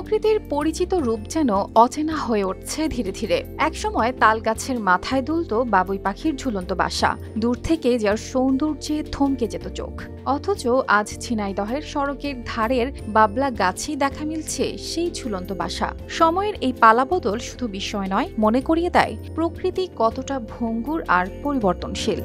প্রকৃতির পরিচিত রূপ যেন অচেনা হয়ে উঠছে ধীরে ধীরে। একসময় তাল গাছের মাথায় দুলত বাবুই পাখির ঝুলন্ত বাসা, দূর থেকে যার সৌন্দর্যে থমকে যেত চোখ। অথচ আজ ঝিনাইদহের সড়কের ধারের বাবলা গাছেই দেখা মিলছে সেই ঝুলন্ত বাসা। সময়ের এই পালাবদল শুধু বিস্ময় নয়, মনে করিয়ে দেয় প্রকৃতি কতটা ভঙ্গুর আর পরিবর্তনশীল।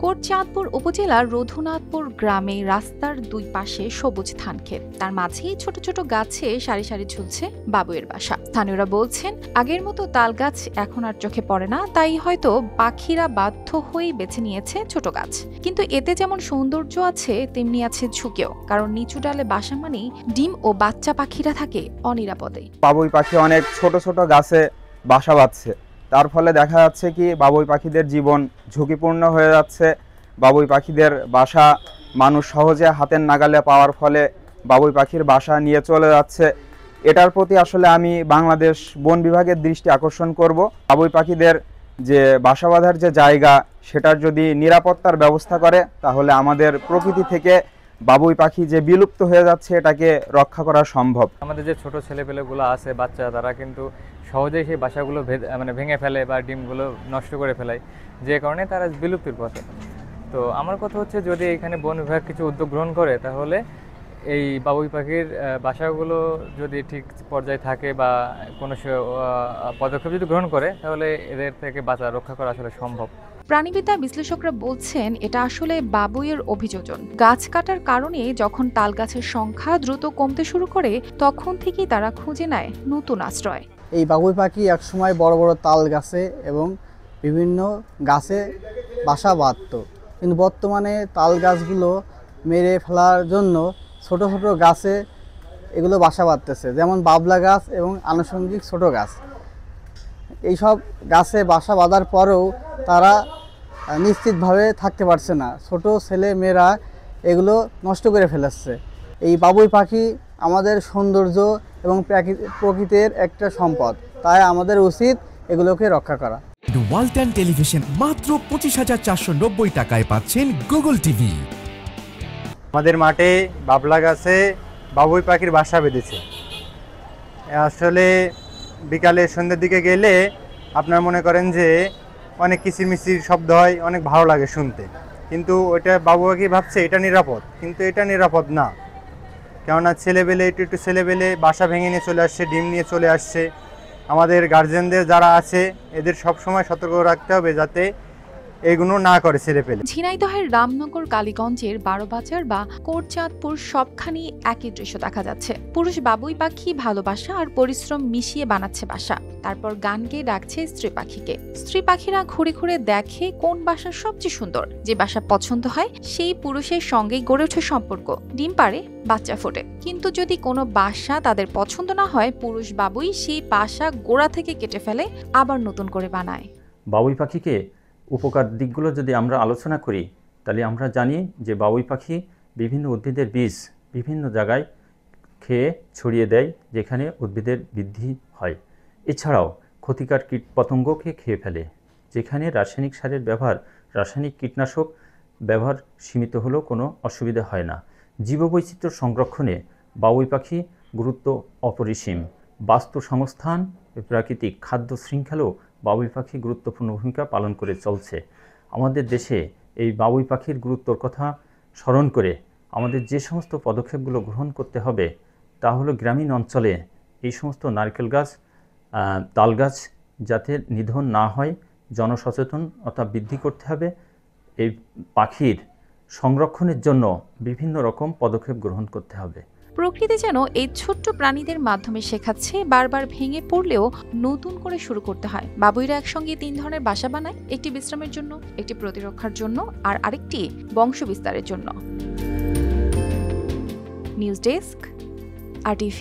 কোটচাঁদপুর উপজেলার রঘুনাথপুর গ্রামে রাস্তার দুই পাশে সবুজ ধানক্ষেত, তার মাঝেই ছোট ছোট গাছে সারি সারি ঝুলছে বাবুইয়ের বাসা। স্থানীয়রা বলছেন, আগের মতো তাল গাছ এখন আর চোখে পড়ে না, তাই হয়তো পাখিরা বাধ্য হয়েই বেছে নিয়েছে ছোট গাছ। কিন্তু এতে যেমন সৌন্দর্য আছে, তেমনি আছে ঝুঁকিও, কারণ নিচু ডালে বাসা মানেই ডিম ও বাচ্চা পাখিরা থাকে অনিরাপদে। বাবুই পাখি অনেক ছোট ছোট গাছে বাসা বাঁধছে, তার ফলে দেখা যাচ্ছে কি বাবুই পাখিদের জীবন ঝুঁকিপূর্ণ হয়ে যাচ্ছে। বাবুই পাখিদের বাসা মানুষ সহজে হাতের নাগালে পাওয়ার ফলে বাবুই পাখির বাসা নিয়ে চলে যাচ্ছে। এটার প্রতি আসলে আমি বাংলাদেশ বন বিভাগের দৃষ্টি আকর্ষণ করব। বাবুই পাখিদের যে বাসা বাঁধার যে জায়গা, সেটার যদি নিরাপত্তার ব্যবস্থা করে, তাহলে আমাদের প্রকৃতি থেকে বাবুই পাখি যে বিলুপ্ত হয়ে যাচ্ছে এটাকে রক্ষা করা সম্ভব। আমাদের যে ছোট ছেলেপেলেগুলো আছে, বাচ্চা, তারা কিন্তু সহজেই সেই বাসাগুলো ভেঙে ফেলে বা ডিমগুলো নষ্ট করে ফেলায়, যে কারণে তারা বিলুপ্তির পথে। তো আমার কথা হচ্ছে, যদি এখানে বন বিভাগ কিছু উদ্যোগ গ্রহণ করে, তাহলে এই বাবুই পাখির বাসাগুলো যদি ঠিক পর্যায়ে থাকে বা কোনো পদক্ষেপ যদি গ্রহণ করে, তাহলে এদের থেকে বাঁচা রক্ষা করা আসলে সম্ভব। প্রাণীবিদ্যা বিশ্লেষকরা বলছেন, এটা আসলে বাবুইয়ের অভিযোজন। গাছ কাটার কারণে যখন তাল গাছের সংখ্যা দ্রুত কমতে শুরু করে, তখন থেকেই তারা খুঁজে নেয় নতুন আশ্রয়। এই বাবুই পাখি একসময় বড় বড় তাল গাছে এবং বিভিন্ন গাছে বাসা বাঁধত, কিন্তু বর্তমানে তাল গাছগুলো মেরে ফেলার জন্য ছোট ছোট গাছে এগুলো বাসা বাঁধতেছে, যেমন বাবলা গাছ এবং আনুষঙ্গিক ছোট গাছ। এইসব গাছে বাসা বাঁধার পরেও তারা নিশ্চিতভাবে থাকতে পারছে না, ছোট ছেলে মেয়েরা এগুলো নষ্ট করে ফেলেছে। এই বাবুই পাখি আমাদের সৌন্দর্য এবং প্রকৃতির একটা সম্পদ, তাই আমাদের উচিত এগুলোকে রক্ষা করা। ওয়ালটন টেলিভিশন মাত্র 25,490 টাকায় পাচ্ছেন গুগল টিভি। আমাদের মাঠে বাবলা গাছে বাবুই পাখির বাসা বেঁধেছে। আসলে বিকালে সন্ধ্যের দিকে গেলে আপনার মনে করেন যে অনেক কিচিরমিচির শব্দ হয়, অনেক ভালো লাগে শুনতে, কিন্তু ওইটা বাবুই পাখি ভাবছে এটা নিরাপদ, কিন্তু এটা নিরাপদ না। কেননা ছেলেবেলে একটু ছেলেবেলে বাসা ভেঙে নিয়ে চলে আসছে, ডিম নিয়ে চলে আসছে। আমাদের গার্জেনদের যারা আছে, এদের সবসময় সতর্ক রাখতে হবে যাতে এগুলো না করে ছেলেপেলে। ঝিনাইদহের রামনগর, কালীগঞ্জের বারোবাজার বা কোটচাঁদপুর সবখানি একই দৃশ্য দেখা যাচ্ছে। পুরুষ বাবুই পাখি ভালোবাসা আর পরিশ্রম মিশিয়ে বানাচ্ছে বাসা, তারপর গান গেয়ে ডাকছে স্ত্রী পাখিকে। স্ত্রী পাখিরা ঘুরে ঘুরে দেখে কোন বাসা সবচেয়ে সুন্দর। যে বাসা পছন্দ হয়, সেই পুরুষের সঙ্গেই গড়ে ওঠে সম্পর্ক, ডিম পাড়ে, বাচ্চা ফোটে। কিন্তু যদি কোনো বাসা তাদের পছন্দ না হয়, পুরুষ বাবুই সেই বাসা গোড়া থেকে কেটে ফেলে, আবার নতুন করে বানায়। বাবুই পাখিকে উপকার দিকগুলো যদি আমরা আলোচনা করি, তাহলে আমরা জানি যে বাবুই পাখি বিভিন্ন উদ্ভিদের বীজ বিভিন্ন জায়গায় খেয়ে ছড়িয়ে দেয়, যেখানে উদ্ভিদের বৃদ্ধি হয়। এছাড়াও ক্ষতিকর কীট পতঙ্গকে খেয়ে ফেলে। যেখানে রাসায়নিক সারের ব্যবহার, রাসায়নিক কীটনাশক ব্যবহার সীমিত হলেও কোনো অসুবিধা হয় না। জীববৈচিত্র্য সংরক্ষণে বাবুই পাখি গুরুত্ব অপরিসীম। বাস্তু সংস্থান, প্রাকৃতিক খাদ্য শৃঙ্খলেও বাবুই পাখি গুরুত্বপূর্ণ ভূমিকা পালন করে চলছে। আমাদের দেশে এই বাবুই পাখির গুরুত্বর কথা স্মরণ করে আমাদের যে সমস্ত পদক্ষেপগুলো গ্রহণ করতে হবে, তা হলো গ্রামীণ অঞ্চলে এই সমস্ত নারকেল গাছ, তাল গাছ যাতে নিধন না হয়, জনসচেতনতা বৃদ্ধি করতে হবে। এই পাখির সংরক্ষণের জন্য বিভিন্ন রকম পদক্ষেপ গ্রহণ করতে হবে। প্রকৃতি যেন এই ছোট্ট প্রাণীদের মাধ্যমে শেখাচ্ছে, বারবার ভেঙে পড়লেও নতুন করে শুরু করতে হয়। বাবুইরা একসঙ্গে 3 ধরনের বাসা বানায়, একটি বিশ্রামের জন্য, একটি প্রতিরক্ষার জন্য, আর আরেকটি বংশ বিস্তারের জন্য। News desk, RTV।